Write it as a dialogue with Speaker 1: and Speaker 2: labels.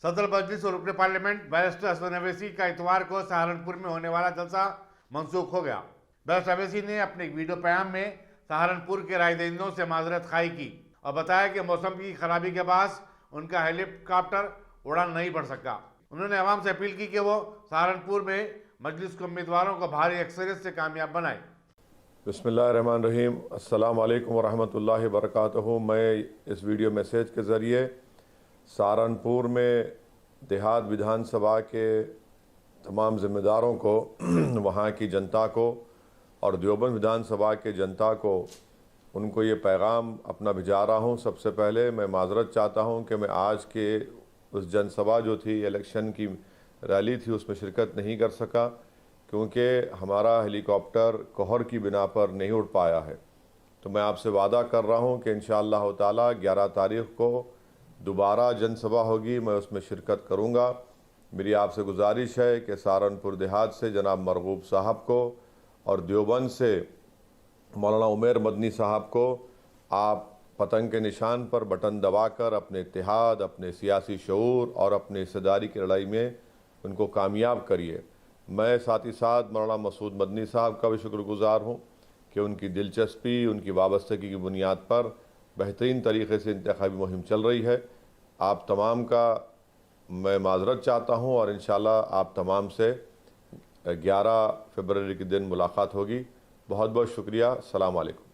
Speaker 1: सदर मजलिस और रुकन पार्लियामेंट बैरिस्टर असद अवैसी का इतवार को सहारनपुर में होने वाला जलसा मंसूख हो गया। बैरिस्टर अवैसी ने अपने एक वीडियो पैगाम में सहारनपुर के राय दहिंदों से माजरत खाई की और बताया कि मौसम की खराबी के बाद उनका हेलीकॉप्टर उड़ान नहीं भर सका। उन्होंने अवाम से अपील की कि वो सहारनपुर में मजलिस के उम्मीदवारों को भारी अक्सरियत से कामयाब बनाए।
Speaker 2: बिस्मिल्लाहिर्रहमानिर्रहीम, अस्सलाम वालेकुम वरहमतुल्लाहि वबरकातुहू। मैं इस वीडियो मैसेज के ज़रिए सहारनपुर में देहात विधानसभा के तमाम ज़िम्मेदारों को, वहाँ की जनता को और देवबंद विधानसभा के जनता को, उनको ये पैगाम अपना भिजा रहा हूँ। सबसे पहले मैं माज़रत चाहता हूँ कि मैं आज के उस जनसभा जो थी, इलेक्शन की रैली थी, उसमें शिरकत नहीं कर सका क्योंकि हमारा हेलीकॉप्टर कोहर की बिना पर नहीं उड़ पाया है। तो मैं आपसे वादा कर रहा हूँ कि इंशाअल्लाह ताला 11 तारीख़ को दोबारा जनसभा होगी, मैं उसमें शिरकत करूँगा। मेरी आपसे गुजारिश है कि सहारनपुर देहात से जनाब मरगूब साहब को और देवबंद से मौलाना उमर मदनी साहब को आप पतंग के निशान पर बटन दबाकर अपने इत्तेहाद, अपने सियासी शऊर और अपने हिस्सेदारी की लड़ाई में उनको कामयाब करिए। मैं साथ ही साथ मौलाना मसूद मदनी साहब का भी शुक्रगुजार हूँ कि उनकी दिलचस्पी, उनकी वाबस्तगी की बुनियाद पर बेहतरीन तरीके से इंतखाबी मुहिम चल रही है। आप तमाम का मैं माज़रत चाहता हूँ और इंशाअल्लाह आप तमाम से 11 फरवरी के दिन मुलाकात होगी। बहुत बहुत शुक्रिया। अस्सलाम वालेकुम।